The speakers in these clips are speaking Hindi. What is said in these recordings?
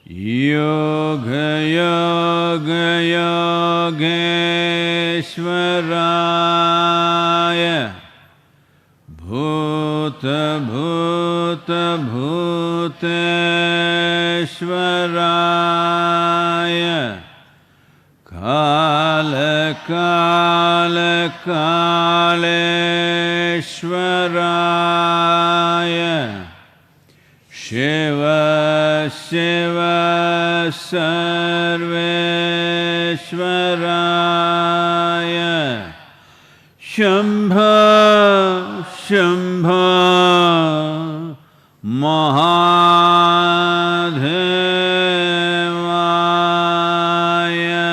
Yoga-yoga-yogeshwaraya Bhuta-bhuta-bhuteshwaraya Kala-kala-kaleshwaraya Shiva Shiva Sarveshwaraya Shambha Shambha Mahadevaya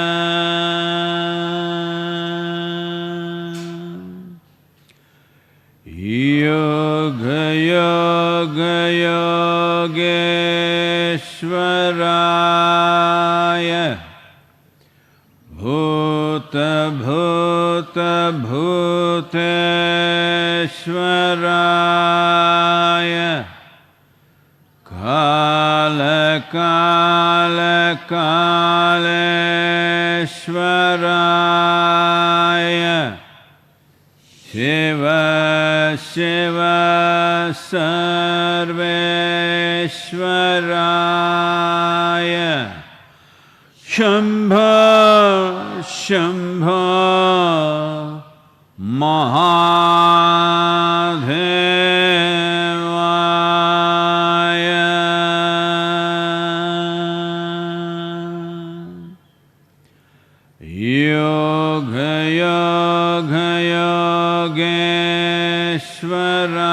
Yoga-yoga-yogeshwaraya Bhuta-bhuta-bhuteshwaraya Kala-kala-kaleshwaraya Shiva Shiva Sarveshwaraya Shambha Shambha Mahadevaya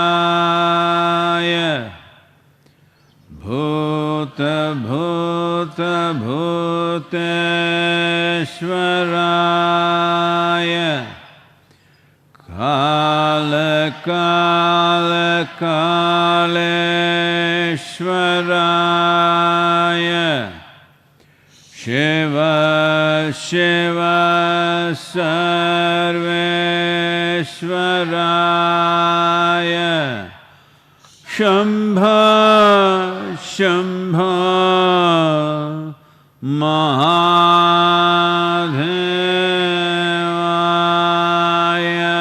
Yoga-yoga-yogeshwaraya Bhuta-bhuta-bhuteshwaraya Kala-kala-kaleshwaraya Shiva Shiva Sarveshwaraya Shambha Shambha Mahadevaya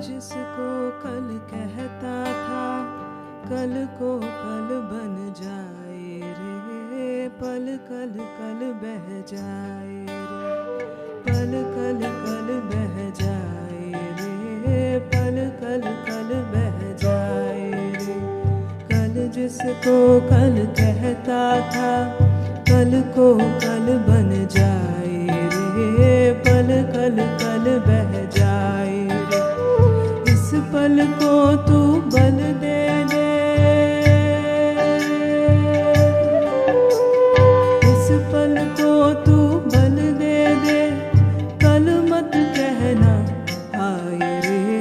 जिसको कल कहता था कल को कल बन जाए रे पल कल कल बह जाए रे पल कल कल बह जाए रे पल कल कल बह जाए रे कल जिसको कल कहता था कल को कल बन जाए रे पल कल कल बह जाए रे इस पल को तू बल दे दे इस पल को तू बल दे दे कल मत कहना आए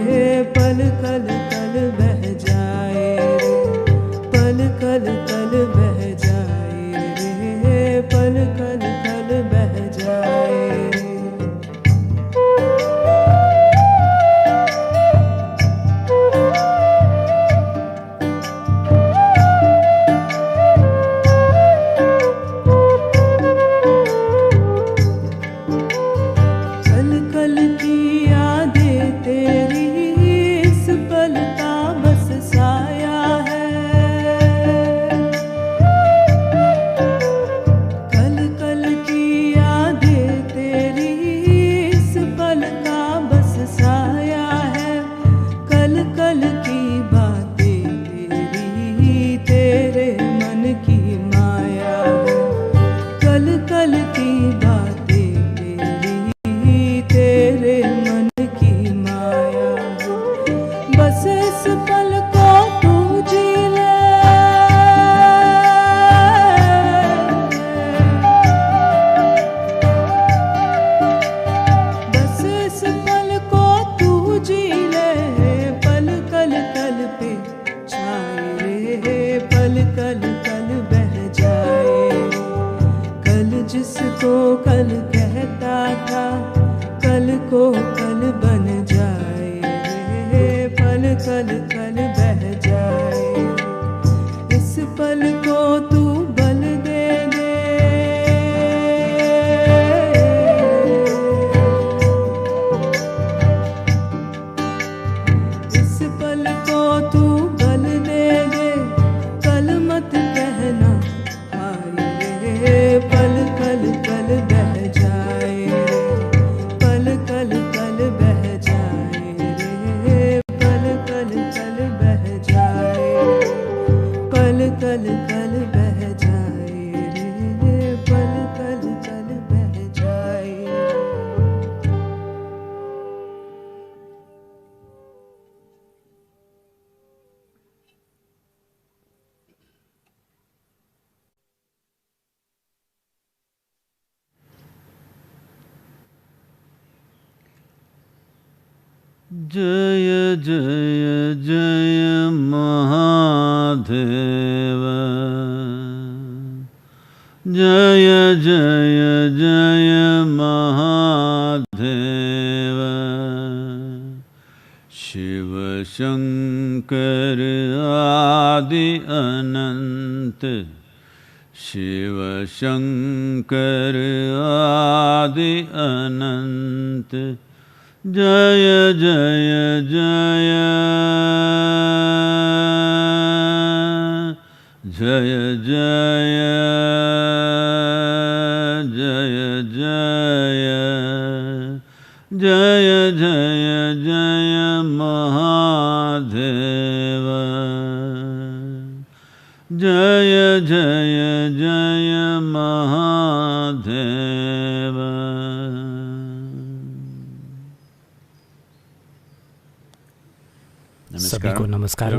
रे पल कल कल बह जाए रे पल कल कल बह जाए रे पल कल कल बह जाए बह जाए रे, पल कल कल बह जाए, पल कल कल बह जाए रे, पल कल कल बह जाए। जय जय जय महादेव, जय जय जय महादेव। शिव शंकर आदि अनंत, शिव शंकर आदि अनंत। जय जय जय जय जय जय जय जय जय जय महादेव, जय जय जय महादेव। सभी को नमस्कार।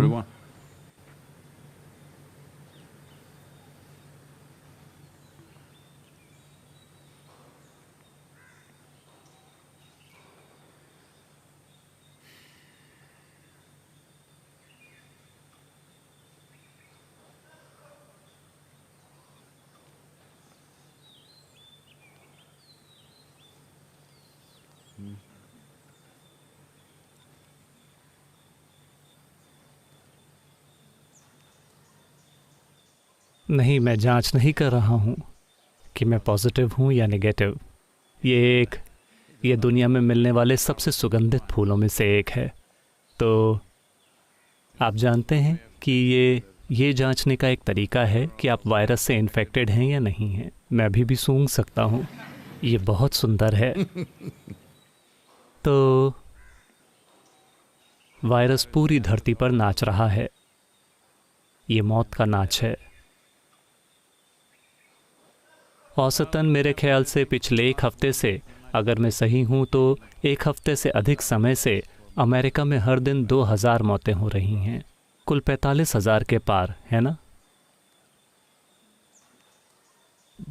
नहीं, मैं जांच नहीं कर रहा हूँ कि मैं पॉजिटिव हूँ या नेगेटिव। ये दुनिया में मिलने वाले सबसे सुगंधित फूलों में से एक है। तो आप जानते हैं कि ये जांचने का एक तरीका है कि आप वायरस से इन्फेक्टेड हैं या नहीं हैं। मैं अभी भी सूंघ सकता हूँ, ये बहुत सुंदर है। तो वायरस पूरी धरती पर नाच रहा है, ये मौत का नाच है। औसतन मेरे ख्याल से पिछले एक हफ्ते से, अगर मैं सही हूँ तो एक हफ्ते से अधिक समय से अमेरिका में हर दिन 2000 मौतें हो रही हैं। कुल 45,000 के पार, है ना?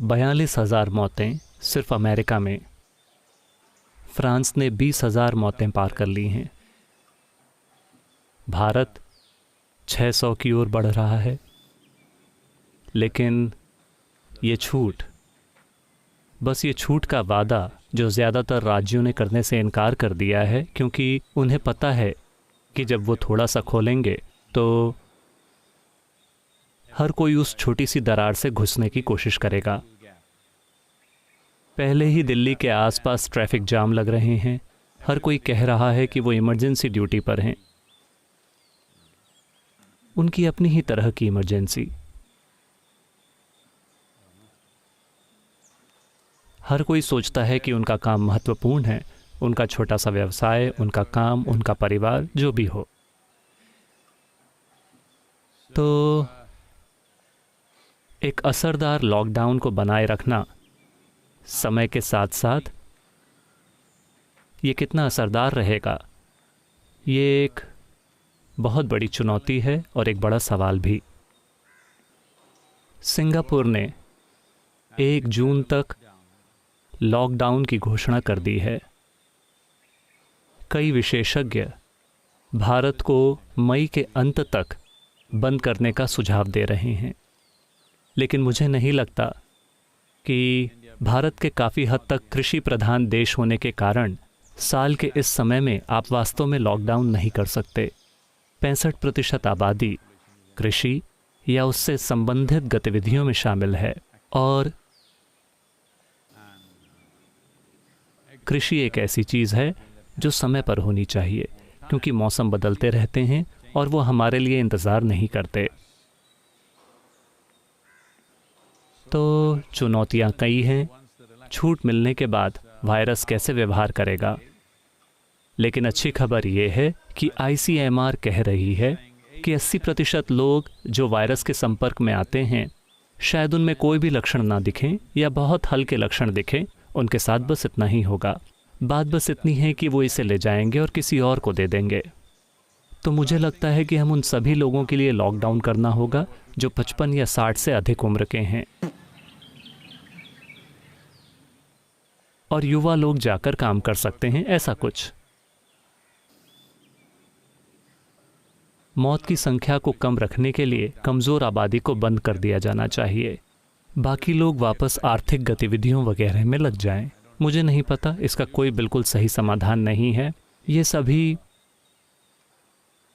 42,000 मौतें सिर्फ अमेरिका में। फ्रांस ने 20,000 मौतें पार कर ली हैं। भारत 600 की ओर बढ़ रहा है। लेकिन ये छूट, बस ये छूट का वादा जो ज़्यादातर राज्यों ने करने से इनकार कर दिया है, क्योंकि उन्हें पता है कि जब वो थोड़ा सा खोलेंगे तो हर कोई उस छोटी सी दरार से घुसने की कोशिश करेगा। पहले ही दिल्ली के आसपास ट्रैफिक जाम लग रहे हैं। हर कोई कह रहा है कि वो इमरजेंसी ड्यूटी पर हैं, उनकी अपनी ही तरह की इमरजेंसी। हर कोई सोचता है कि उनका काम महत्वपूर्ण है, उनका छोटा सा व्यवसाय, उनका काम, उनका परिवार, जो भी हो। तो एक असरदार लॉकडाउन को बनाए रखना समय के साथ साथ ये कितना असरदार रहेगा, ये एक बहुत बड़ी चुनौती है और एक बड़ा सवाल भी। सिंगापुर ने 1 जून तक लॉकडाउन की घोषणा कर दी है। कई विशेषज्ञ भारत को मई के अंत तक बंद करने का सुझाव दे रहे हैं, लेकिन मुझे नहीं लगता कि भारत के काफ़ी हद तक कृषि प्रधान देश होने के कारण साल के इस समय में आप वास्तव में लॉकडाउन नहीं कर सकते। 65% आबादी कृषि या उससे संबंधित गतिविधियों में शामिल है, और कृषि एक ऐसी चीज़ है जो समय पर होनी चाहिए, क्योंकि मौसम बदलते रहते हैं और वो हमारे लिए इंतज़ार नहीं करते। तो चुनौतियाँ कई हैं। छूट मिलने के बाद वायरस कैसे व्यवहार करेगा? लेकिन अच्छी खबर ये है कि ICMR कह रही है कि 80% लोग जो वायरस के संपर्क में आते हैं, शायद उनमें कोई भी लक्षण ना दिखें या बहुत हल्के लक्षण दिखें, उनके साथ बस इतना ही होगा। बात बस इतनी है कि वो इसे ले जाएंगे और किसी और को दे देंगे। तो मुझे लगता है कि हम उन सभी लोगों के लिए लॉकडाउन करना होगा जो 55 या 60 से अधिक उम्र के हैं, और युवा लोग जाकर काम कर सकते हैं, ऐसा कुछ। मौत की संख्या को कम रखने के लिए कमज़ोर आबादी को बंद कर दिया जाना चाहिए, बाकी लोग वापस आर्थिक गतिविधियों वगैरह में लग जाएं। मुझे नहीं पता, इसका कोई बिल्कुल सही समाधान नहीं है। ये सभी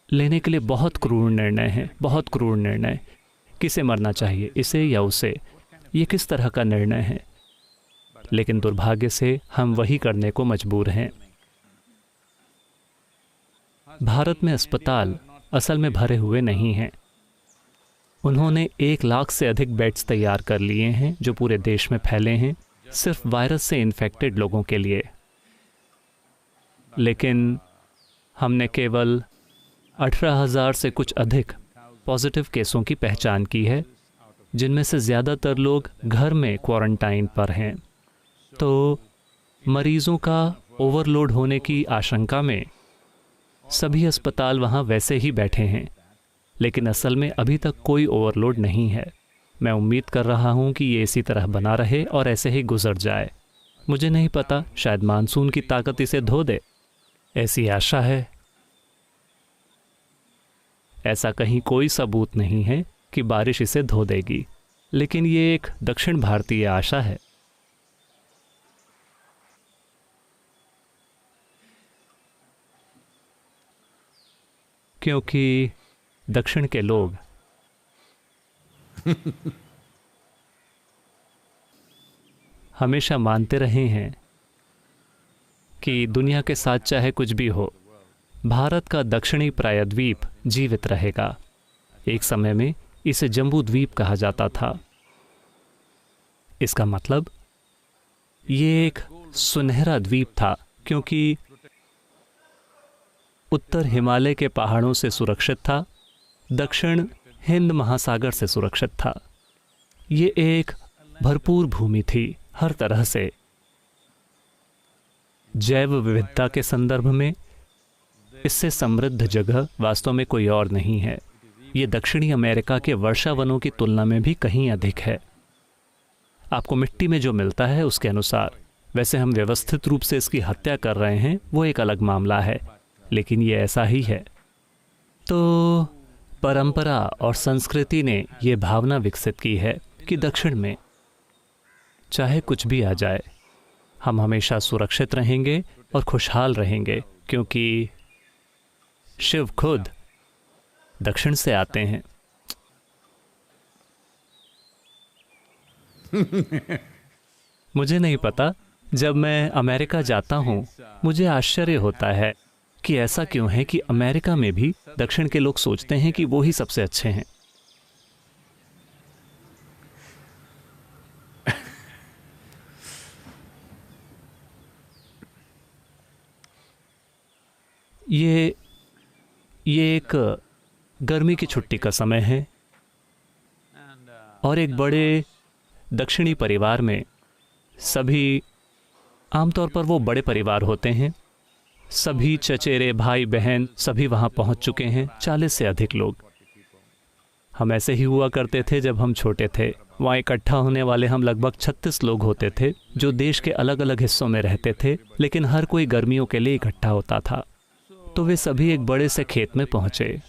लेने के लिए बहुत क्रूर निर्णय है, बहुत क्रूर निर्णय। किसे मरना चाहिए, इसे या उसे, ये किस तरह का निर्णय है? लेकिन दुर्भाग्य से हम वही करने को मजबूर हैं। भारत में अस्पताल असल में भरे हुए नहीं हैं। उन्होंने 1 लाख से अधिक बेड्स तैयार कर लिए हैं जो पूरे देश में फैले हैं, सिर्फ वायरस से इन्फेक्टेड लोगों के लिए। लेकिन हमने केवल 18,000 से कुछ अधिक पॉजिटिव केसों की पहचान की है, जिनमें से ज़्यादातर लोग घर में क्वारंटाइन पर हैं। तो मरीजों का ओवरलोड होने की आशंका में सभी अस्पताल वहाँ वैसे ही बैठे हैं, लेकिन असल में अभी तक कोई ओवरलोड नहीं है। मैं उम्मीद कर रहा हूँ कि ये इसी तरह बना रहे और ऐसे ही गुजर जाए। मुझे नहीं पता, शायद मानसून की ताकत इसे धो दे, ऐसी आशा है। ऐसा कहीं कोई सबूत नहीं है कि बारिश इसे धो देगी, लेकिन ये एक दक्षिण भारतीय आशा है। क्योंकि दक्षिण के लोग हमेशा मानते रहे हैं कि दुनिया के साथ चाहे कुछ भी हो, भारत का दक्षिणी प्रायद्वीप जीवित रहेगा। एक समय में इसे जम्बू द्वीप कहा जाता था। इसका मतलब ये एक सुनहरा द्वीप था, क्योंकि उत्तर हिमालय के पहाड़ों से सुरक्षित था, दक्षिण हिंद महासागर से सुरक्षित था। ये एक भरपूर भूमि थी हर तरह से। जैव विविधता के संदर्भ में इससे समृद्ध जगह वास्तव में कोई और नहीं है। ये दक्षिणी अमेरिका के वर्षावनों की तुलना में भी कहीं अधिक है। आपको मिट्टी में जो मिलता है उसके अनुसार, वैसे हम व्यवस्थित रूप से इसकी हत्या कर रहे हैं, वो एक अलग मामला है, लेकिन ये ऐसा ही है। तो परंपरा और संस्कृति ने ये भावना विकसित की है कि दक्षिण में चाहे कुछ भी आ जाए, हम हमेशा सुरक्षित रहेंगे और खुशहाल रहेंगे, क्योंकि शिव खुद दक्षिण से आते हैं। मुझे नहीं पता, जब मैं अमेरिका जाता हूँ मुझे आश्चर्य होता है कि ऐसा क्यों है कि अमेरिका में भी दक्षिण के लोग सोचते हैं कि वो ही सबसे अच्छे हैं। ये एक गर्मी की छुट्टी का समय है और एक बड़े दक्षिणी परिवार में सभी, आमतौर पर वो बड़े परिवार होते हैं, सभी चचेरे भाई बहन सभी वहाँ पहुँच चुके हैं, 40 से अधिक लोग। हम ऐसे ही हुआ करते थे जब हम छोटे थे। वहाँ इकट्ठा होने वाले हम लगभग 36 लोग होते थे जो देश के अलग अलग हिस्सों में रहते थे, लेकिन हर कोई गर्मियों के लिए इकट्ठा होता था। तो वे सभी एक बड़े से खेत में पहुँचे।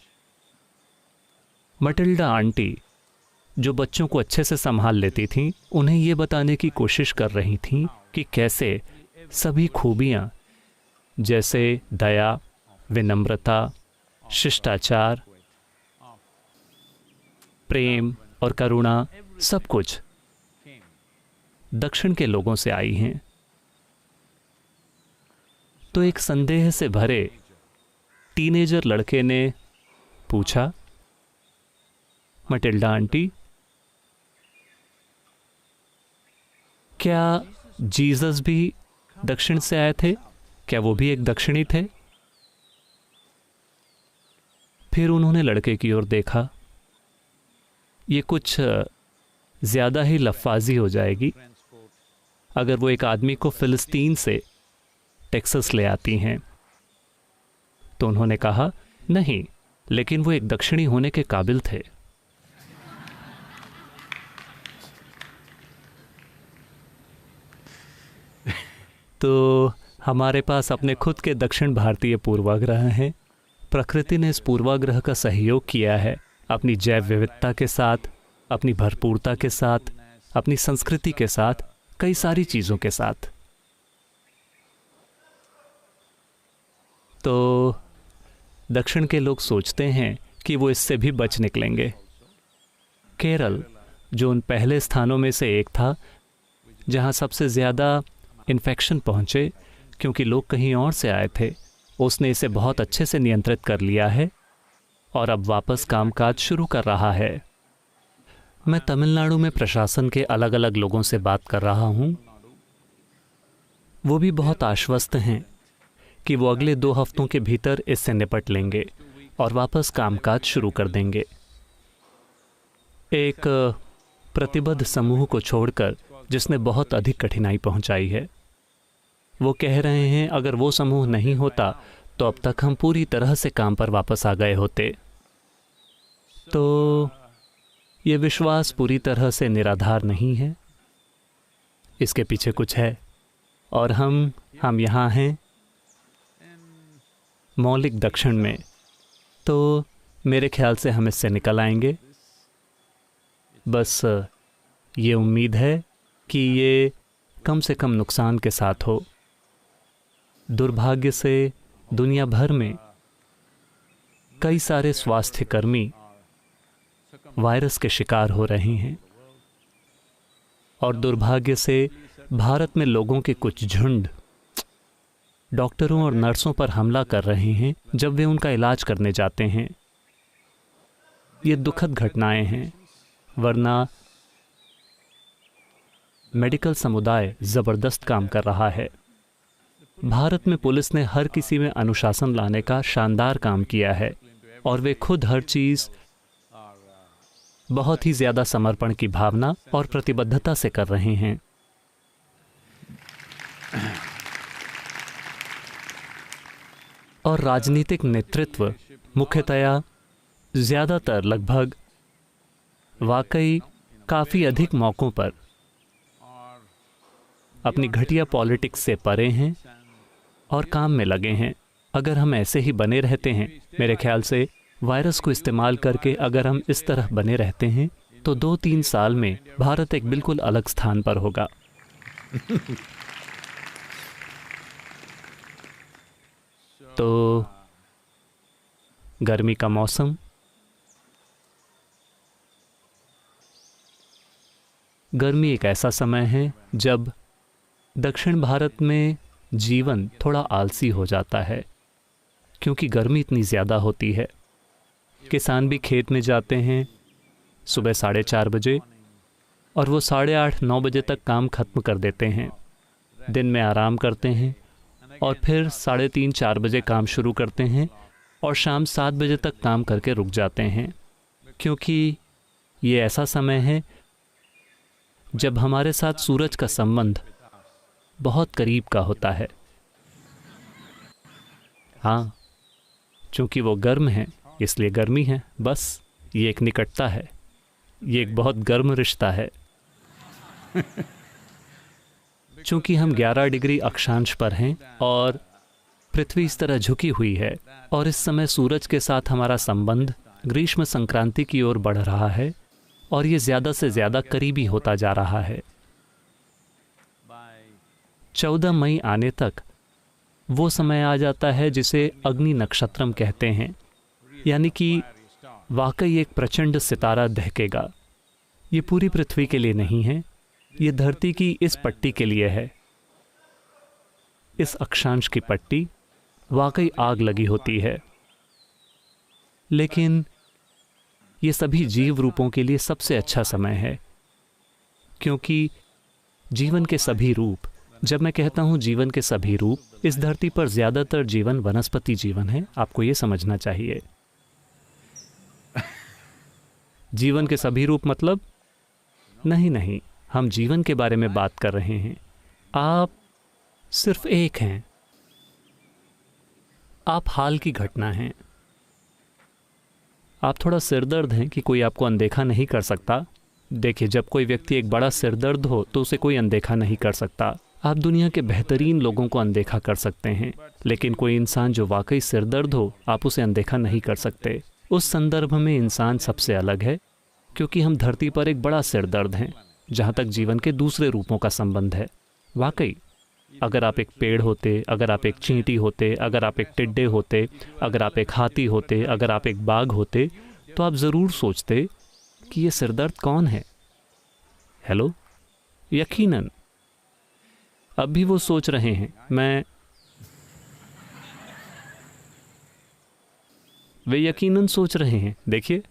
मटिल्डा आंटी, जो बच्चों को अच्छे से संभाल लेती थीं, उन्हें ये बताने की कोशिश कर रही थीं कि कैसे सभी खूबियाँ जैसे दया, विनम्रता, शिष्टाचार, प्रेम और करुणा, सब कुछ दक्षिण के लोगों से आई हैं। तो एक संदेह से भरे टीनेजर लड़के ने पूछा, मटिल्डा आंटी, क्या जीसस भी दक्षिण से आए थे? क्या वो भी एक दक्षिणी थे? फिर उन्होंने लड़के की ओर देखा। ये कुछ ज़्यादा ही लफ्फ़ाज़ी हो जाएगी अगर वो एक आदमी को फ़िलिस्तीन से टेक्सास ले आती हैं। तो उन्होंने कहा नहीं, लेकिन वो एक दक्षिणी होने के काबिल थे। तो हमारे पास अपने खुद के दक्षिण भारतीय पूर्वाग्रह हैं। प्रकृति ने इस पूर्वाग्रह का सहयोग किया है अपनी जैव विविधता के साथ, अपनी भरपूरता के साथ, अपनी संस्कृति के साथ, कई सारी चीज़ों के साथ। तो दक्षिण के लोग सोचते हैं कि वो इससे भी बच निकलेंगे। केरल, जो उन पहले स्थानों में से एक था जहाँ सबसे ज़्यादा इन्फेक्शन पहुँचे क्योंकि लोग कहीं और से आए थे, उसने इसे बहुत अच्छे से नियंत्रित कर लिया है और अब वापस कामकाज शुरू कर रहा है। मैं तमिलनाडु में प्रशासन के अलग अलग लोगों से बात कर रहा हूँ। वो भी बहुत आश्वस्त हैं कि वो अगले 2 हफ्तों के भीतर इससे निपट लेंगे और वापस कामकाज शुरू कर देंगे। एक प्रतिबद्ध समूह को छोड़कर जिसने बहुत अधिक कठिनाई पहुंचाई है, वो कह रहे हैं अगर वो समूह नहीं होता तो अब तक हम पूरी तरह से काम पर वापस आ गए होते। तो ये विश्वास पूरी तरह से निराधार नहीं है, इसके पीछे कुछ है और हम यहाँ हैं मौलिक दक्षिण में। तो मेरे ख्याल से हम इससे निकल आएंगे। बस ये उम्मीद है कि ये कम से कम नुकसान के साथ हो। दुर्भाग्य से दुनिया भर में कई सारे स्वास्थ्य कर्मी वायरस के शिकार हो रहे हैं और दुर्भाग्य से भारत में लोगों के कुछ झुंड डॉक्टरों और नर्सों पर हमला कर रहे हैं जब वे उनका इलाज करने जाते हैं। ये दुखद घटनाएं हैं, वरना मेडिकल समुदाय ज़बरदस्त काम कर रहा है। भारत में पुलिस ने हर किसी में अनुशासन लाने का शानदार काम किया है और वे खुद हर चीज़ बहुत ही ज़्यादा समर्पण की भावना और प्रतिबद्धता से कर रहे हैं। और राजनीतिक नेतृत्व मुख्यतया ज़्यादातर लगभग वाकई काफ़ी अधिक मौक़ों पर अपनी घटिया पॉलिटिक्स से परे हैं और काम में लगे हैं। अगर हम ऐसे ही बने रहते हैं, मेरे ख्याल से वायरस को इस्तेमाल करके अगर हम इस तरह बने रहते हैं तो 2-3 साल में भारत एक बिल्कुल अलग स्थान पर होगा। तो गर्मी का मौसम, गर्मी एक ऐसा समय है जब दक्षिण भारत में जीवन थोड़ा आलसी हो जाता है क्योंकि गर्मी इतनी ज़्यादा होती है। किसान भी खेत में जाते हैं सुबह 4:30 बजे और वो 8:30-9 बजे तक काम खत्म कर देते हैं। दिन में आराम करते हैं और फिर 3:30-4 बजे काम शुरू करते हैं और शाम 7 बजे तक काम करके रुक जाते हैं, क्योंकि ये ऐसा समय है जब हमारे साथ सूरज का संबंध बहुत करीब का होता है। हाँ, चूँकि वो गर्म है इसलिए गर्मी है, बस ये एक निकटता है, ये एक बहुत गर्म रिश्ता है। चूँकि हम 11 डिग्री अक्षांश पर हैं और पृथ्वी इस तरह झुकी हुई है और इस समय सूरज के साथ हमारा संबंध ग्रीष्म संक्रांति की ओर बढ़ रहा है और ये ज़्यादा से ज़्यादा करीबी होता जा रहा है। 14 मई आने तक वो समय आ जाता है जिसे अग्नि नक्षत्रम कहते हैं, यानी कि वाकई एक प्रचंड सितारा दहकेगा। ये पूरी पृथ्वी के लिए नहीं है, ये धरती की इस पट्टी के लिए है। इस अक्षांश की पट्टी वाकई आग लगी होती है, लेकिन ये सभी जीव रूपों के लिए सबसे अच्छा समय है, क्योंकि जीवन के सभी रूप, जब मैं कहता हूँ जीवन के सभी रूप, इस धरती पर ज़्यादातर जीवन वनस्पति जीवन है। आपको ये समझना चाहिए। जीवन के सभी रूप मतलब नहीं, नहीं, हम जीवन के बारे में बात कर रहे हैं। आप सिर्फ एक हैं, आप हाल की घटना हैं। आप थोड़ा सिरदर्द हैं कि कोई आपको अनदेखा नहीं कर सकता। देखिए, जब कोई व्यक्ति एक बड़ा सिरदर्द हो तो उसे कोई अनदेखा नहीं कर सकता। आप दुनिया के बेहतरीन लोगों को अनदेखा कर सकते हैं, लेकिन कोई इंसान जो वाकई सिरदर्द हो, आप उसे अनदेखा नहीं कर सकते। उस संदर्भ में इंसान सबसे अलग है, क्योंकि हम धरती पर एक बड़ा सिरदर्द हैं जहाँ तक जीवन के दूसरे रूपों का संबंध है। वाकई, अगर आप एक पेड़ होते, अगर आप एक चींटी होते, अगर आप एक टिड्डे होते, अगर आप एक हाथी होते, अगर आप एक बाघ होते, तो आप ज़रूर सोचते कि ये सिरदर्द कौन है। हेलो, यकीनन अब भी वो सोच रहे हैं। वे यकीनन सोच रहे हैं। देखिए,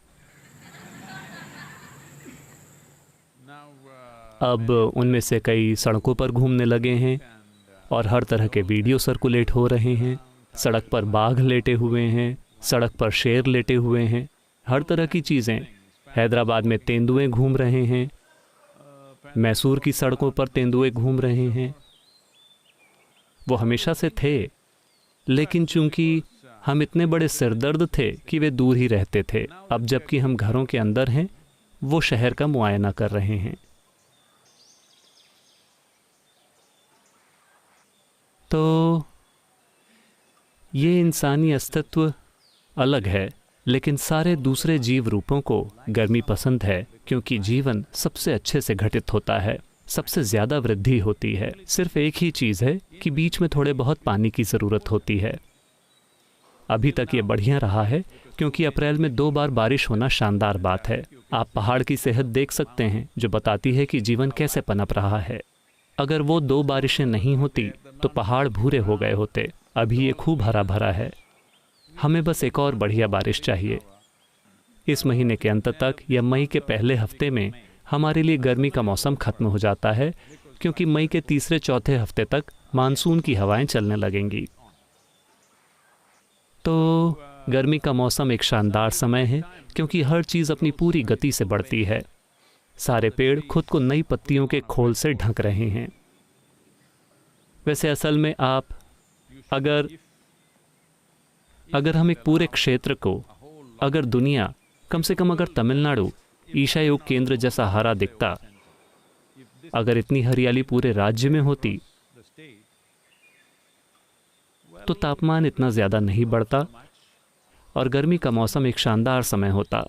अब उनमें से कई सड़कों पर घूमने लगे हैं और हर तरह के वीडियो सर्कुलेट हो रहे हैं। सड़क पर बाघ लेटे हुए हैं, सड़क पर शेर लेटे हुए हैं, हर तरह की चीज़ें। हैदराबाद में तेंदुए घूम रहे हैं, मैसूर की सड़कों पर तेंदुए घूम रहे हैं। वो हमेशा से थे, लेकिन चूंकि हम इतने बड़े सिरदर्द थे कि वे दूर ही रहते थे। अब जबकि हम घरों के अंदर हैं, वो शहर का मुआयना कर रहे हैं। तो ये इंसानी अस्तित्व अलग है, लेकिन सारे दूसरे जीव रूपों को गर्मी पसंद है, क्योंकि जीवन सबसे अच्छे से घटित होता है, सबसे ज़्यादा वृद्धि होती है। सिर्फ एक ही चीज़ है कि बीच में थोड़े बहुत पानी की ज़रूरत होती है। अभी तक ये बढ़िया रहा है, क्योंकि अप्रैल में 2 बार बारिश होना शानदार बात है। आप पहाड़ की सेहत देख सकते हैं, जो बताती है कि जीवन कैसे पनप रहा है। अगर वो 2 बारिशें नहीं होती तो पहाड़ भूरे हो गए होते। अभी ये खूब हरा भरा है। हमें बस एक और बढ़िया बारिश चाहिए। इस महीने के अंत तक या मई के पहले हफ्ते में हमारे लिए गर्मी का मौसम खत्म हो जाता है, क्योंकि मई के तीसरे चौथे हफ्ते तक मानसून की हवाएं चलने लगेंगी। तो गर्मी का मौसम एक शानदार समय है, क्योंकि हर चीज़ अपनी पूरी गति से बढ़ती है। सारे पेड़ खुद को नई पत्तियों के खोल से ढक रहे हैं। वैसे असल में अगर हम एक पूरे क्षेत्र को, अगर दुनिया, कम से कम अगर तमिलनाडु ईशा योग केंद्र जैसा हरा दिखता, अगर इतनी हरियाली पूरे राज्य में होती, तो तापमान इतना ज़्यादा नहीं बढ़ता और गर्मी का मौसम एक शानदार समय होता।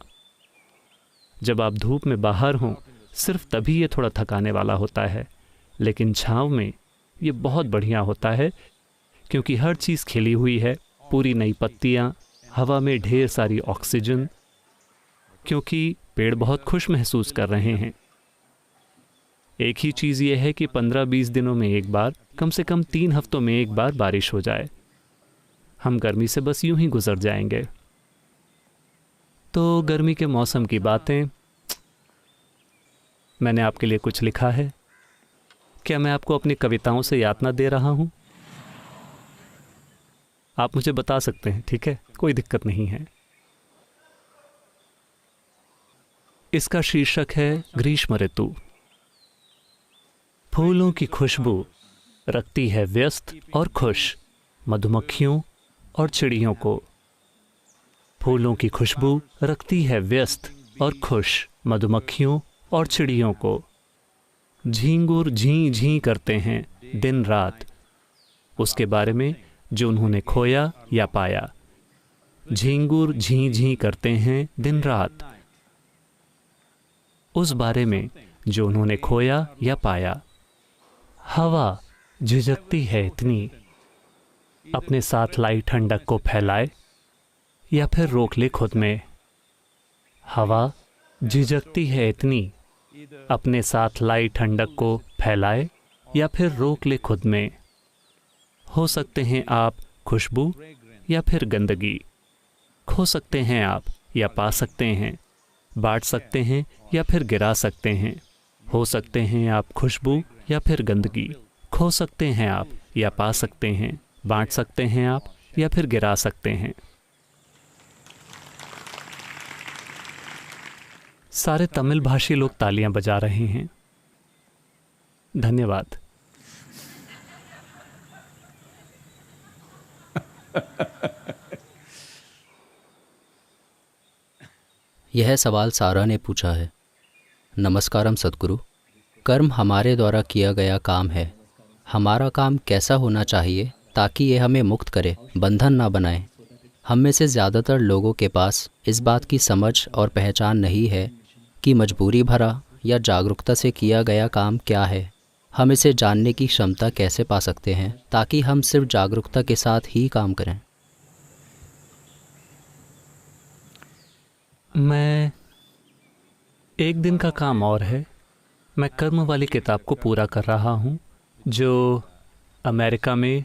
जब आप धूप में बाहर हों, सिर्फ तभी ये थोड़ा थकाने वाला होता है, लेकिन छांव में ये बहुत बढ़िया होता है, क्योंकि हर चीज़ खिली हुई है, पूरी नई पत्तियाँ, हवा में ढेर सारी ऑक्सीजन, क्योंकि पेड़ बहुत खुश महसूस कर रहे हैं। एक ही चीज़ ये है कि 15-20 दिनों में एक बार, कम से कम 3 हफ्तों में एक बार बारिश हो जाए। हम गर्मी से बस यूं ही गुजर जाएंगे। तो गर्मी के मौसम की बातें, मैंने आपके लिए कुछ लिखा है। क्या मैं आपको अपनी कविताओं से यातना दे रहा हूं? आप मुझे बता सकते हैं, ठीक है, कोई दिक्कत नहीं है। इसका शीर्षक है ग्रीष्म ऋतु। फूलों की खुशबू रखती है व्यस्त और खुश मधुमक्खियों और चिड़ियों को। फूलों की खुशबू रखती है व्यस्त और खुश मधुमक्खियों और चिड़ियों को। झींगुर झीं झीं करते हैं दिन रात, उसके बारे में जो उन्होंने खोया या पाया। झींगुर झीं झीं करते हैं दिन रात, उस बारे में जो उन्होंने खोया या पाया। हवा झिझकती है इतनी, अपने साथ लाई ठंडक को फैलाए या फिर रोक ले खुद में। हवा झिझकती है इतनी, अपने साथ लाई ठंडक को फैलाए या फिर रोक ले खुद में। हो सकते हैं आप खुशबू या फिर गंदगी, खो सकते हैं आप या पा सकते हैं, बांट सकते हैं या फिर गिरा सकते हैं। हो सकते हैं आप खुशबू या फिर गंदगी, खो सकते हैं आप या पा सकते हैं, बांट सकते हैं आप या फिर गिरा सकते हैं। सारे तमिल भाषी लोग तालियां बजा रहे हैं। धन्यवाद। यह सवाल सारा ने पूछा है। नमस्कारम सद्गुरु। कर्म हमारे द्वारा किया गया काम है। हमारा काम कैसा होना चाहिए ताकि ये हमें मुक्त करे, बंधन ना बनाए। हम में से ज़्यादातर लोगों के पास इस बात की समझ और पहचान नहीं है कि मजबूरी भरा या जागरूकता से किया गया काम क्या है। हम इसे जानने की क्षमता कैसे पा सकते हैं ताकि हम सिर्फ जागरूकता के साथ ही काम करें। मैं एक दिन का काम और है। मैं कर्म वाली किताब को पूरा कर रहा हूँ जो अमेरिका में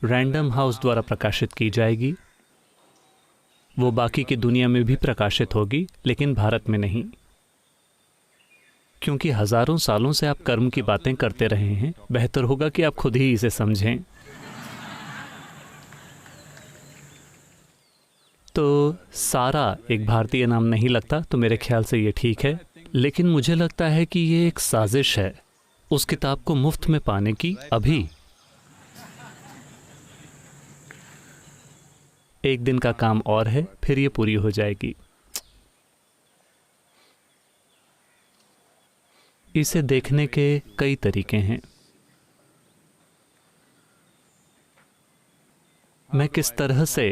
रैंडम हाउस द्वारा प्रकाशित की जाएगी। वो बाकी की दुनिया में भी प्रकाशित होगी, लेकिन भारत में नहीं, क्योंकि हजारों सालों से आप कर्म की बातें करते रहे हैं। बेहतर होगा कि आप खुद ही इसे समझें। तो सारा एक भारतीय नाम नहीं लगता, तो मेरे ख्याल से ये ठीक है, लेकिन मुझे लगता है कि ये एक साजिश है उस किताब को मुफ्त में पाने की। अभी एक दिन का काम और है, फिर ये पूरी हो जाएगी। इसे देखने के कई तरीके हैं। मैं किस तरह से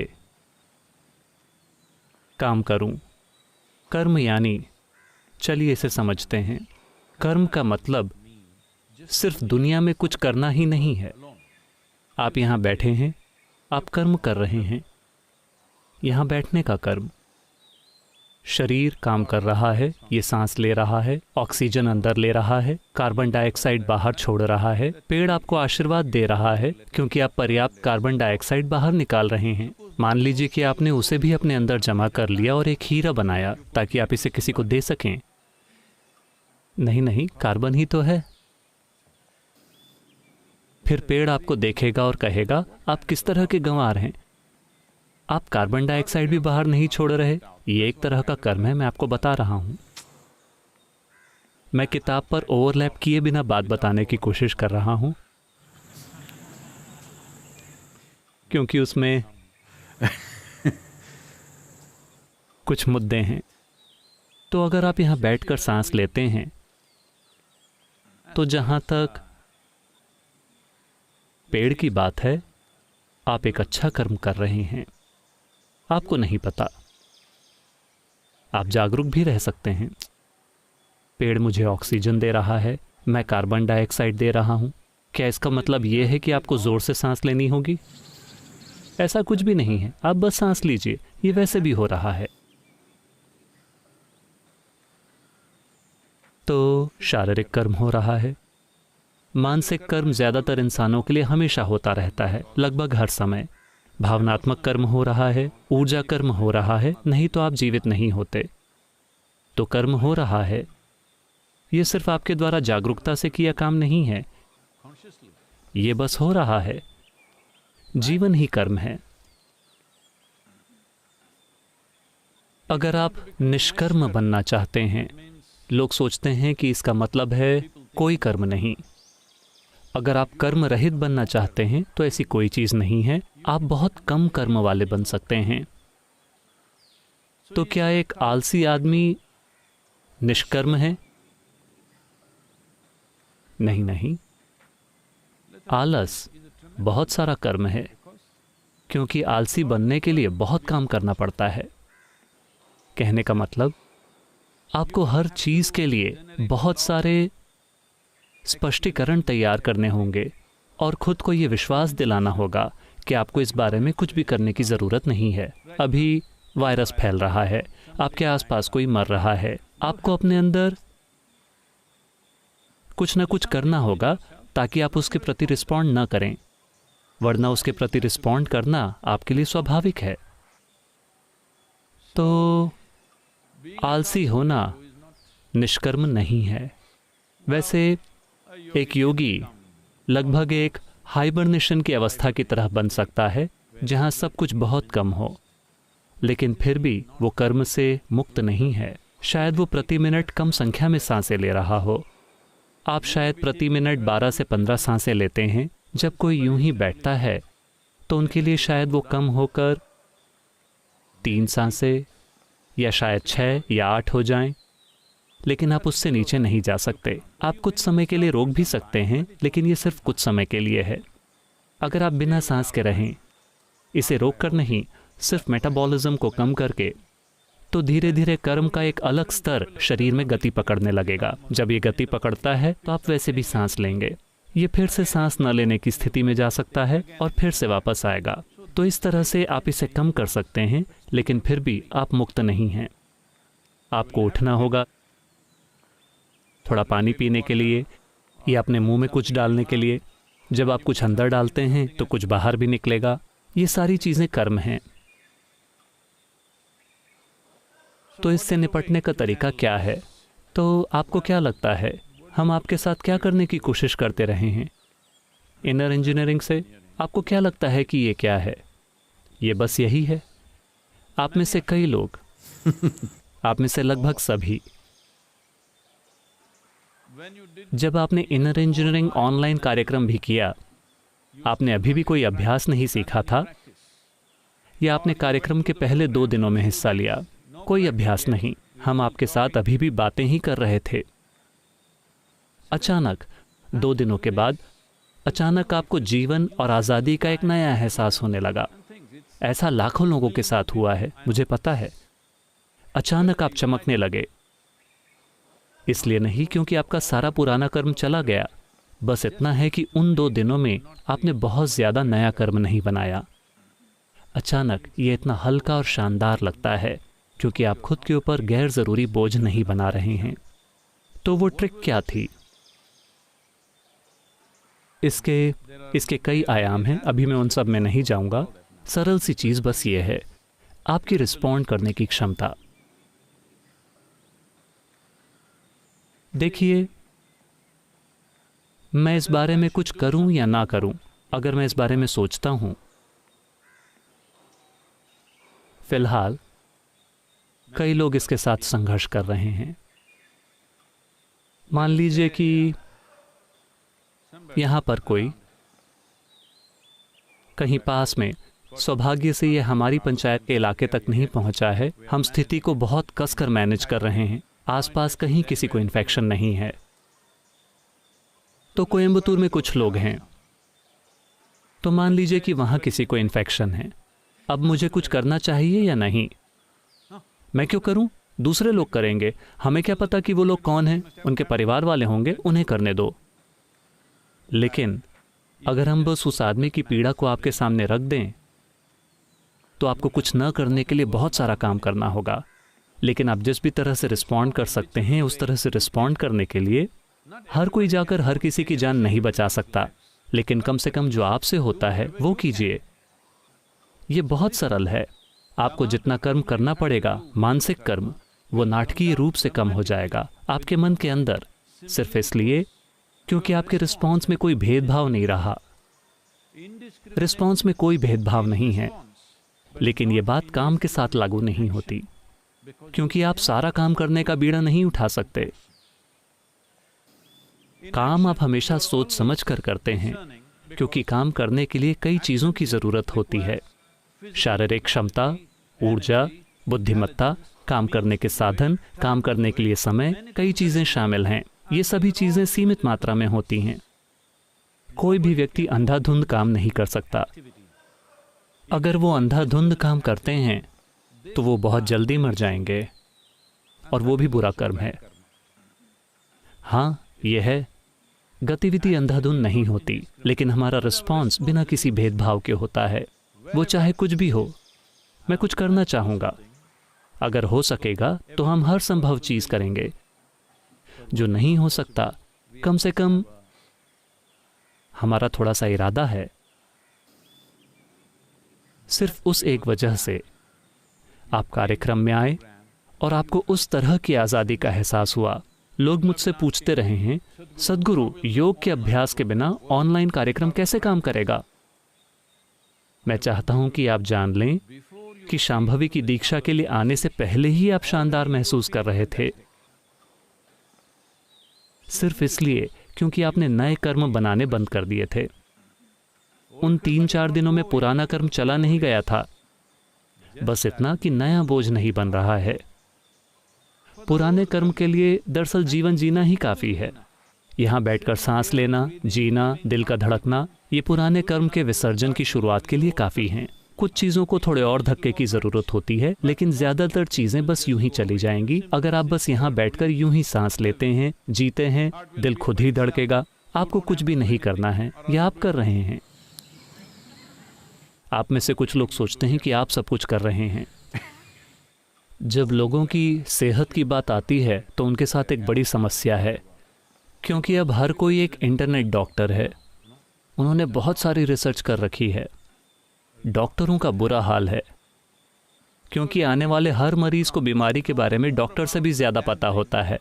काम करूं? कर्म यानी, चलिए इसे समझते हैं। कर्म का मतलब सिर्फ दुनिया में कुछ करना ही नहीं है। आप यहाँ बैठे हैं, आप कर्म कर रहे हैं। यहाँ बैठने का कर्म, शरीर काम कर रहा है, ये सांस ले रहा है, ऑक्सीजन अंदर ले रहा है, कार्बन डाइऑक्साइड बाहर छोड़ रहा है। पेड़ आपको आशीर्वाद दे रहा है क्योंकि आप पर्याप्त कार्बन डाइऑक्साइड बाहर निकाल रहे हैं। मान लीजिए कि आपने उसे भी अपने अंदर जमा कर लिया और एक हीरा बनाया ताकि आप इसे किसी को दे सकें। नहीं, कार्बन ही तो है। फिर पेड़ आपको देखेगा और कहेगा आप किस तरह के गंवार हैं, आप कार्बन डाइऑक्साइड भी बाहर नहीं छोड़ रहे। ये एक तरह का कर्म है, मैं आपको बता रहा हूं। मैं किताब पर ओवरलैप किए बिना बात बताने की कोशिश कर रहा हूं, क्योंकि उसमें कुछ मुद्दे हैं। तो अगर आप यहां बैठकर सांस लेते हैं, तो जहां तक पेड़ की बात है, आप एक अच्छा कर्म कर रहे हैं। आपको नहीं पता, आप जागरूक भी रह सकते हैं। पेड़ मुझे ऑक्सीजन दे रहा है, मैं कार्बन डाइऑक्साइड दे रहा हूं। क्या इसका मतलब यह है कि आपको जोर से सांस लेनी होगी? ऐसा कुछ भी नहीं है, आप बस सांस लीजिए, ये वैसे भी हो रहा है। तो शारीरिक कर्म हो रहा है। मानसिक कर्म ज्यादातर इंसानों के लिए हमेशा होता रहता है, लगभग हर समय। भावनात्मक कर्म हो रहा है, ऊर्जा कर्म हो रहा है, नहीं तो आप जीवित नहीं होते। तो कर्म हो रहा है। ये सिर्फ आपके द्वारा जागरूकता से किया काम नहीं है, ये बस हो रहा है। जीवन ही कर्म है। अगर आप निष्कर्म बनना चाहते हैं, लोग सोचते हैं कि इसका मतलब है कोई कर्म नहीं। अगर आप कर्म रहित बनना चाहते हैं तो ऐसी कोई चीज नहीं है, आप बहुत कम कर्म वाले बन सकते हैं। तो क्या एक आलसी आदमी निष्कर्म है? नहीं, आलस बहुत सारा कर्म है, क्योंकि आलसी बनने के लिए बहुत काम करना पड़ता है। कहने का मतलब, आपको हर चीज के लिए बहुत सारे स्पष्टीकरण तैयार करने होंगे और खुद को यह विश्वास दिलाना होगा कि आपको इस बारे में कुछ भी करने की जरूरत नहीं है। अभी वायरस फैल रहा है, आपके आसपास कोई मर रहा है, आपको अपने अंदर कुछ ना कुछ करना होगा ताकि आप उसके प्रति रिस्पॉन्ड ना करें, वरना उसके प्रति रिस्पॉन्ड करना आपके लिए स्वाभाविक है। तो आलसी होना निष्कर्म नहीं है। वैसे एक योगी लगभग एक हाइबरनेशन की अवस्था की तरह बन सकता है, जहां सब कुछ बहुत कम हो, लेकिन फिर भी वो कर्म से मुक्त नहीं है। शायद वो प्रति मिनट कम संख्या में सांसें ले रहा हो। आप शायद प्रति मिनट 12 से 15 सांसें लेते हैं। जब कोई यूं ही बैठता है तो उनके लिए शायद वो कम होकर 3 सांसें या शायद 6 या 8 हो जाएं, लेकिन आप उससे नीचे नहीं जा सकते। आप कुछ समय के लिए रोक भी सकते हैं, लेकिन ये सिर्फ कुछ समय के लिए है। अगर आप बिना सांस के रहें, इसे रोक कर नहीं, सिर्फ मेटाबॉलिज्म को कम करके, तो धीरे धीरे कर्म का एक अलग स्तर शरीर में गति पकड़ने लगेगा। जब ये गति पकड़ता है तो आप वैसे भी सांस लेंगे। ये फिर से सांस न लेने की स्थिति में जा सकता है और फिर से वापस आएगा। तो इस तरह से आप इसे कम कर सकते हैं, लेकिन फिर भी आप मुक्त नहीं हैं। आपको उठना होगा, थोड़ा पानी पीने के लिए या अपने मुंह में कुछ डालने के लिए। जब आप कुछ अंदर डालते हैं तो कुछ बाहर भी निकलेगा। ये सारी चीज़ें कर्म हैं। तो इससे निपटने का तरीका क्या है? तो आपको क्या लगता है हम आपके साथ क्या करने की कोशिश करते रहे हैं इनर इंजीनियरिंग से? आपको क्या लगता है कि ये क्या है? ये बस यही है। आप में से कई लोग आप में से लगभग सभी, जब आपने इनर इंजीनियरिंग ऑनलाइन कार्यक्रम भी किया, आपने अभी भी कोई अभ्यास नहीं सीखा था, या आपने कार्यक्रम के पहले 2 दिनों में हिस्सा लिया? कोई अभ्यास नहीं। हम आपके साथ अभी भी बातें ही कर रहे थे। अचानक 2 दिनों के बाद अचानक आपको जीवन और आज़ादी का एक नया एहसास होने लगा। ऐसा लाखों लोगों के साथ हुआ है, मुझे पता है। अचानक आप चमकने लगे, इसलिए नहीं क्योंकि आपका सारा पुराना कर्म चला गया। बस इतना है कि उन 2 दिनों में आपने बहुत ज़्यादा नया कर्म नहीं बनाया। अचानक ये इतना हल्का और शानदार लगता है क्योंकि आप खुद के ऊपर गैर ज़रूरी बोझ नहीं बना रहे हैं। तो वो ट्रिक क्या थी? इसके कई आयाम हैं, अभी मैं उन सब में नहीं जाऊंगा। सरल सी चीज़ बस ये है, आपकी रिस्पॉन्ड करने की क्षमता। देखिए, मैं इस बारे में कुछ करूं या ना करूं, अगर मैं इस बारे में सोचता हूं, फिलहाल कई लोग इसके साथ संघर्ष कर रहे हैं। मान लीजिए कि यहां पर कोई कहीं पास में, सौभाग्य से ये हमारी पंचायत के इलाके तक नहीं पहुंचा है, हम स्थिति को बहुत कसकर मैनेज कर रहे हैं, आसपास कहीं किसी को इन्फेक्शन नहीं है। तो कोयम्बतूर में कुछ लोग हैं, तो मान लीजिए कि वहां किसी को इन्फेक्शन है। अब मुझे कुछ करना चाहिए या नहीं? मैं क्यों करूं? दूसरे लोग करेंगे, हमें क्या पता कि वो लोग कौन हैं? उनके परिवार वाले होंगे, उन्हें करने दो। लेकिन अगर हम बस उस आदमी की पीड़ा को आपके सामने रख दें, तो आपको कुछ न करने के लिए बहुत सारा काम करना होगा। लेकिन आप जिस भी तरह से रिस्पॉन्ड कर सकते हैं, उस तरह से रिस्पॉन्ड करने के लिए हर कोई जाकर हर किसी की जान नहीं बचा सकता, लेकिन कम से कम जो आपसे होता है वो कीजिए। ये बहुत सरल है। आपको जितना कर्म करना पड़ेगा, मानसिक कर्म, वो नाटकीय रूप से कम हो जाएगा आपके मन के अंदर, सिर्फ इसलिए क्योंकि आपके रिस्पॉन्स में कोई भेदभाव नहीं रहा। रिस्पॉन्स में कोई भेदभाव नहीं है। लेकिन ये बात काम के साथ लागू नहीं होती, क्योंकि आप सारा काम करने का बीड़ा नहीं उठा सकते। काम आप हमेशा सोच समझ कर करते हैं, क्योंकि काम करने के लिए कई चीज़ों की ज़रूरत होती है। शारीरिक क्षमता, ऊर्जा, बुद्धिमत्ता, काम करने के साधन, काम करने के लिए समय, कई चीज़ें शामिल हैं। ये सभी चीज़ें सीमित मात्रा में होती हैं। कोई भी व्यक्ति अंधाधुंध काम नहीं कर सकता। अगर वो अंधाधुंध काम करते हैं तो वो बहुत जल्दी मर जाएंगे, और वो भी बुरा कर्म है। हाँ, ये है, गतिविधि अंधाधुंध नहीं होती, लेकिन हमारा रिस्पॉन्स बिना किसी भेदभाव के होता है। वो चाहे कुछ भी हो। मैं कुछ करना चाहूँगा, अगर हो सकेगा तो हम हर संभव चीज़ करेंगे। जो नहीं हो सकता, कम से कम हमारा थोड़ा सा इरादा है। सिर्फ उस एक वजह से आप कार्यक्रम में आए और आपको उस तरह की आज़ादी का एहसास हुआ। लोग मुझसे पूछते रहे हैं, सद्गुरु, योग के अभ्यास के बिना ऑनलाइन कार्यक्रम कैसे काम करेगा? मैं चाहता हूं कि आप जान लें कि शांभवी की दीक्षा के लिए आने से पहले ही आप शानदार महसूस कर रहे थे, सिर्फ इसलिए क्योंकि आपने नए कर्म बनाने बंद कर दिए थे। उन 3-4 दिनों में पुराना कर्म चला नहीं गया था, बस इतना कि नया बोझ नहीं बन रहा है। पुराने कर्म के लिए दरअसल जीवन जीना ही काफ़ी है। यहाँ बैठकर सांस लेना, जीना, दिल का धड़कना, ये पुराने कर्म के विसर्जन की शुरुआत के लिए काफ़ी हैं। कुछ चीज़ों को थोड़े और धक्के की ज़रूरत होती है, लेकिन ज़्यादातर चीज़ें बस यूं ही चली जाएंगी अगर आप बस यहाँ बैठकर यूं ही सांस लेते हैं, जीते हैं, दिल खुद ही धड़केगा। आपको कुछ भी नहीं करना है, या आप कर रहे हैं। आप में से कुछ लोग सोचते हैं कि आप सब कुछ कर रहे हैं। जब लोगों की सेहत की बात आती है तो उनके साथ एक बड़ी समस्या है, क्योंकि अब हर कोई एक इंटरनेट डॉक्टर है। उन्होंने बहुत सारी रिसर्च कर रखी है। डॉक्टरों का बुरा हाल है, क्योंकि आने वाले हर मरीज को बीमारी के बारे में डॉक्टर से भी ज़्यादा पता होता है।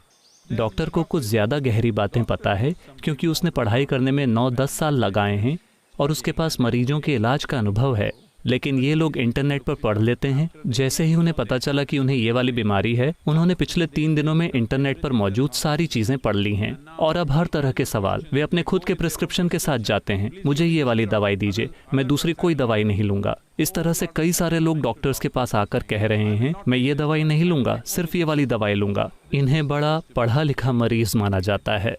डॉक्टर को कुछ ज़्यादा गहरी बातें पता है, क्योंकि उसने पढ़ाई करने में 9-10 साल लगाए हैं और उसके पास मरीजों के इलाज का अनुभव है। लेकिन ये लोग इंटरनेट पर पढ़ लेते हैं। जैसे ही उन्हें पता चला कि उन्हें ये वाली बीमारी है, उन्होंने पिछले 3 दिनों में इंटरनेट पर मौजूद सारी चीज़ें पढ़ ली हैं और अब हर तरह के सवाल वे अपने खुद के प्रिस्क्रिप्शन के साथ जाते हैं। मुझे ये वाली दवाई दीजिए, मैं दूसरी कोई दवाई नहीं लूँगा। इस तरह से कई सारे लोग डॉक्टर्स के पास आकर कह रहे हैं, मैं ये दवाई नहीं लूँगा, सिर्फ ये वाली दवाई लूँगा। इन्हें बड़ा पढ़ा लिखा मरीज माना जाता है।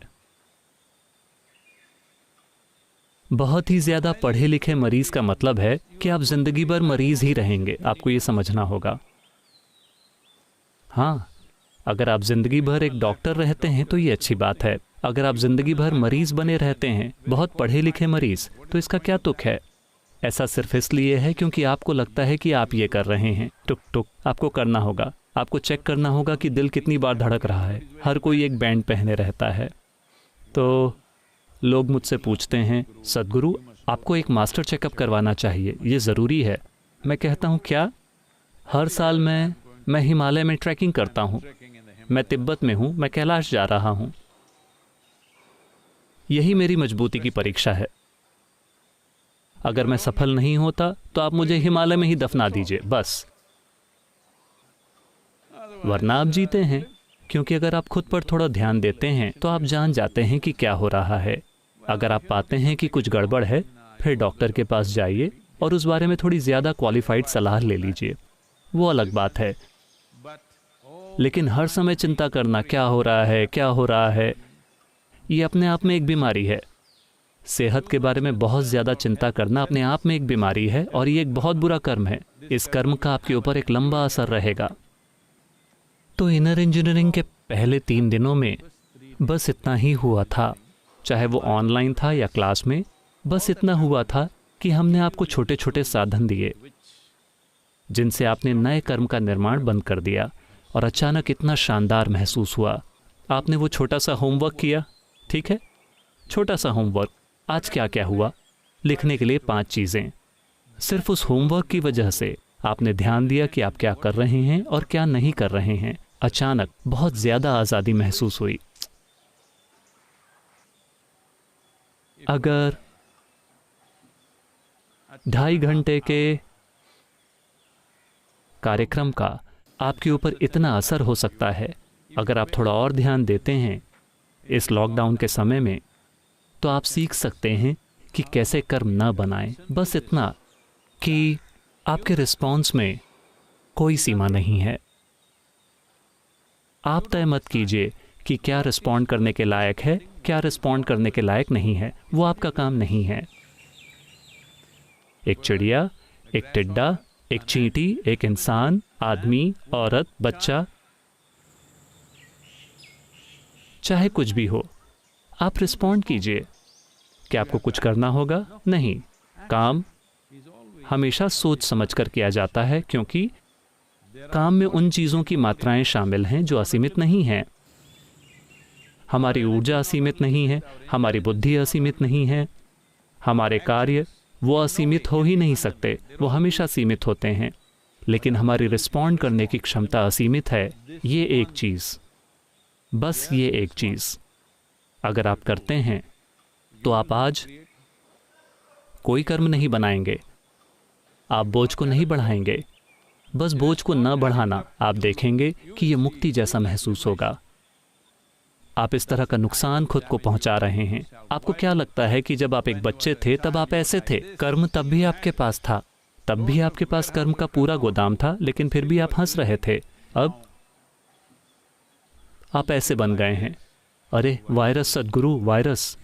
बहुत ही ज़्यादा पढ़े लिखे मरीज का मतलब है कि आप जिंदगी भर मरीज ही रहेंगे। आपको ये समझना होगा। हाँ, अगर आप जिंदगी भर एक डॉक्टर रहते हैं तो ये अच्छी बात है। अगर आप जिंदगी भर मरीज बने रहते हैं, बहुत पढ़े लिखे मरीज, तो इसका क्या तुक है? ऐसा सिर्फ इसलिए है क्योंकि आपको लगता है कि आप ये कर रहे हैं। टुक टुक आपको करना होगा। आपको चेक करना होगा कि दिल कितनी बार धड़क रहा है। हर कोई एक बैंड पहने रहता है। तो लोग मुझसे पूछते हैं, सद्गुरु आपको एक मास्टर चेकअप करवाना चाहिए, ये ज़रूरी है। मैं कहता हूँ क्या? हर साल मैं हिमालय में ट्रैकिंग करता हूँ, मैं तिब्बत में हूँ, मैं कैलाश जा रहा हूँ। यही मेरी मजबूती की परीक्षा है। अगर मैं सफल नहीं होता तो आप मुझे हिमालय में ही दफना दीजिए बस, वरना आप जीते हैं। क्योंकि अगर आप खुद पर थोड़ा ध्यान देते हैं तो आप जान जाते हैं कि क्या हो रहा है। अगर आप पाते हैं कि कुछ गड़बड़ है, फिर डॉक्टर के पास जाइए और उस बारे में थोड़ी ज़्यादा क्वालिफाइड सलाह ले लीजिए, वो अलग बात है। लेकिन हर समय चिंता करना, क्या हो रहा है, क्या हो रहा है, ये अपने आप में एक बीमारी है। सेहत के बारे में बहुत ज़्यादा चिंता करना अपने आप में एक बीमारी है और ये एक बहुत बुरा कर्म है। इस कर्म का आपके ऊपर एक लंबा असर रहेगा। तो इनर इंजीनियरिंग के पहले 3 दिनों में बस इतना ही हुआ था, चाहे वो ऑनलाइन था या क्लास में। बस इतना हुआ था कि हमने आपको छोटे छोटे साधन दिए जिनसे आपने नए कर्म का निर्माण बंद कर दिया और अचानक इतना शानदार महसूस हुआ। आपने वो छोटा सा होमवर्क किया, ठीक है, छोटा सा होमवर्क। आज क्या क्या हुआ? लिखने के लिए 5 चीज़ें। सिर्फ उस होमवर्क की वजह से आपने ध्यान दिया कि आप क्या कर रहे हैं और क्या नहीं कर रहे हैं। अचानक बहुत ज़्यादा आज़ादी महसूस हुई। अगर 2.5 घंटे के कार्यक्रम का आपके ऊपर इतना असर हो सकता है, अगर आप थोड़ा और ध्यान देते हैं इस लॉकडाउन के समय में, तो आप सीख सकते हैं कि कैसे कर्म न बनाएं। बस इतना कि आपके रिस्पॉन्स में कोई सीमा नहीं है। आप तय मत कीजिए कि क्या रिस्पॉन्ड करने के लायक है, क्या रिस्पॉन्ड करने के लायक नहीं है। वो आपका काम नहीं है। एक चिड़िया, एक टिड्डा, एक चींटी, एक इंसान, आदमी, औरत, बच्चा, चाहे कुछ भी हो, आप रिस्पॉन्ड कीजिए। क्या आपको कुछ करना होगा? नहीं। काम हमेशा सोच समझकर किया जाता है, क्योंकि काम में उन चीज़ों की मात्राएं शामिल हैं जो असीमित नहीं हैं। हमारी ऊर्जा असीमित नहीं है, हमारी बुद्धि असीमित नहीं है, हमारे कार्य वो असीमित हो ही नहीं सकते, वो हमेशा सीमित होते हैं। लेकिन हमारी रिस्पॉन्ड करने की क्षमता असीमित है। ये एक चीज़, बस ये एक चीज़ अगर आप करते हैं तो आप आज कोई कर्म नहीं बनाएंगे, आप बोझ को नहीं बढ़ाएंगे, बस बोझ को न बढ़ाना, आप देखेंगे कि ये मुक्ति जैसा महसूस होगा। आप इस तरह का नुकसान खुद को पहुंचा रहे हैं। आपको क्या लगता है कि जब आप एक बच्चे थे तब आप ऐसे थे? कर्म तब भी आपके पास था, तब भी आपके पास कर्म का पूरा गोदाम था, लेकिन फिर भी आप हंस रहे थे। अब आप ऐसे बन गए हैं। अरे वायरस सद्गुरु, वायरस।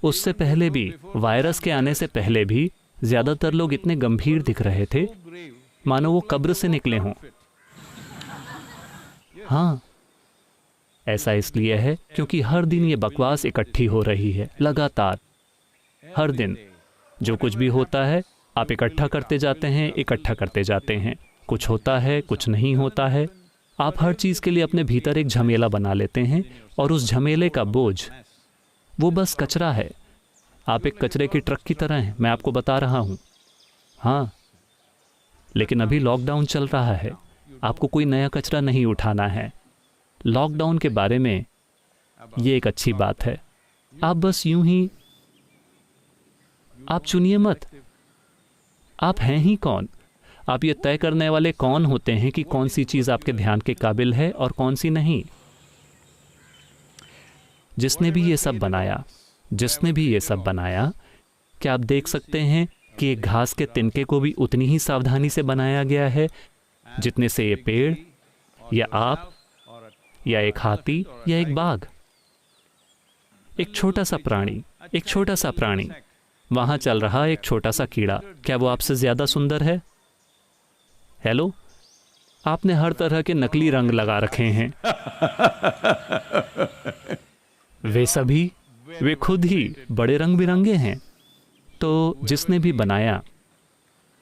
उससे पहले भी, वायरस के आने से पहले भी ज्यादातर लोग इतने गंभीर दिख रहे थे मानो वो कब्र से निकले हों। हाँ, ऐसा इसलिए है क्योंकि हर दिन ये बकवास इकट्ठी हो रही है, लगातार। हर दिन जो कुछ भी होता है आप इकट्ठा करते जाते हैं, इकट्ठा करते जाते हैं। कुछ होता है, कुछ नहीं होता है। आप हर चीज़ के लिए अपने भीतर एक झमेला बना लेते हैं और उस झमेले का बोझ वो बस कचरा है। आप एक कचरे की ट्रक की तरह हैं, मैं आपको बता रहा हूँ। हाँ, लेकिन अभी लॉकडाउन चल रहा है, आपको कोई नया कचरा नहीं उठाना है। लॉकडाउन के बारे में ये एक अच्छी बात है। आप बस यूं ही, आप चुनिए मत, आप हैं ही कौन। आप ये तय करने वाले कौन होते हैं कि कौन सी चीज़ आपके ध्यान के काबिल है और कौन सी नहीं। जिसने भी ये सब बनाया, जिसने भी ये सब बनाया, क्या आप देख सकते हैं कि एक घास के तिनके को भी उतनी ही सावधानी से बनाया गया है जितने से ये पेड़ या आप या एक हाथी या एक बाघ। एक छोटा सा प्राणी, एक छोटा सा प्राणी, वहां चल रहा एक छोटा सा कीड़ा, क्या वो आपसे ज्यादा सुंदर है? हेलो, आपने हर तरह के नकली रंग लगा रखे हैं। वे सभी, वे खुद ही बड़े रंग बिरंगे हैं। तो जिसने भी बनाया,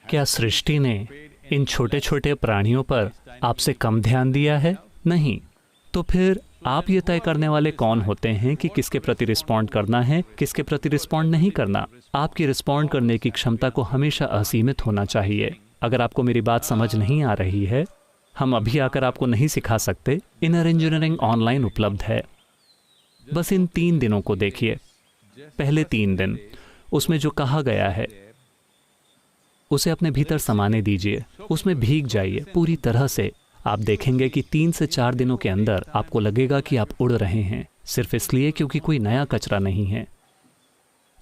क्या सृष्टि ने इन छोटे छोटे प्राणियों पर आपसे कम ध्यान दिया है? नहीं। तो फिर आप ये तय करने वाले कौन होते हैं कि किसके प्रति रिस्पॉन्ड करना है, किसके प्रति रिस्पॉन्ड नहीं करना? आपकी रिस्पॉन्ड करने की क्षमता को हमेशा असीमित होना चाहिए। अगर आपको मेरी बात समझ नहीं आ रही है, हम अभी आकर आपको नहीं सिखा सकते। इनर इंजीनियरिंग ऑनलाइन उपलब्ध है। बस इन 3 दिनों को देखिए। पहले 3 दिन, उसमें जो कहा गया है उसे अपने भीतर समाने दीजिए, उसमें भीग जाइए पूरी तरह से। आप देखेंगे कि 3 से 4 दिनों के अंदर आपको लगेगा कि आप उड़ रहे हैं, सिर्फ इसलिए क्योंकि कोई नया कचरा नहीं है।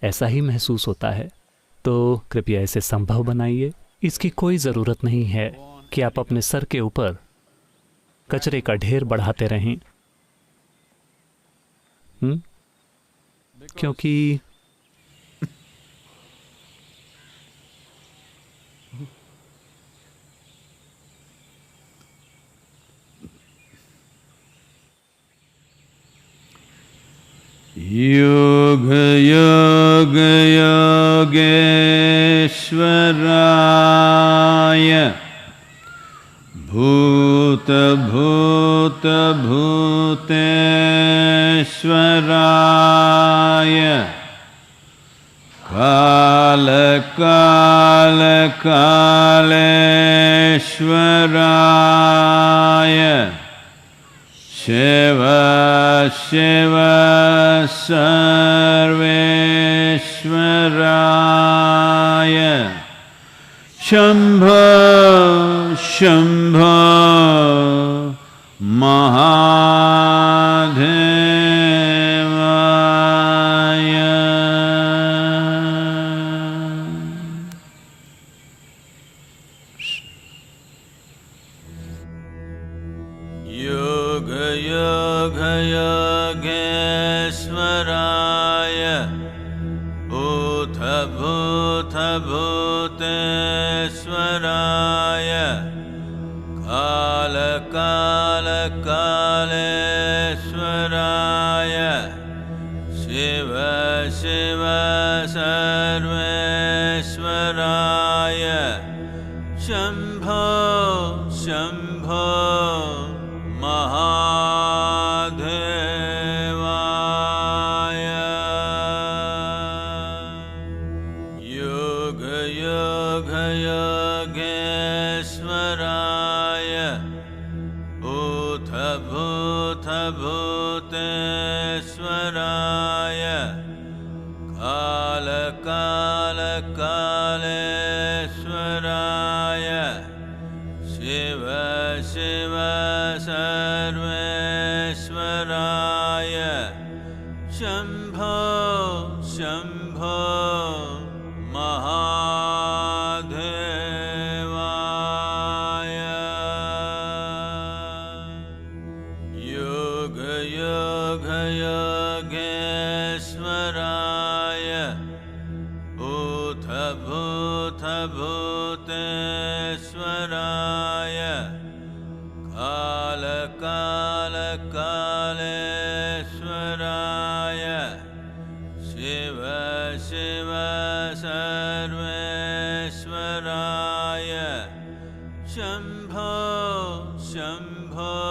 ऐसा ही महसूस होता है। तो कृपया इसे संभव बनाइए। इसकी कोई ज़रूरत नहीं है कि आप अपने सर के ऊपर कचरे का ढेर बढ़ाते रहें। क्योंकि योग योग योगेश्वराय भूत भूत भूतेश्वराय काल काल कालेश्वराय शिव शिव सर्वेश्वराय शंभो शंभो महादेवाय। योग योग योगेश्वराय भूत भूत भूतेश्वराय काल काल कालेश्वराय शिव शिव सर्वेश्वराय शंभो शंभो महादेवाय। योग योग योगेश्वराय भूत भूत भूतेश्वराय काल काल कालेश्वराय भूतेश्वराय कालकालकालेश्वराय शिव शिव सर्वेश्वराय शम्भो शम्भो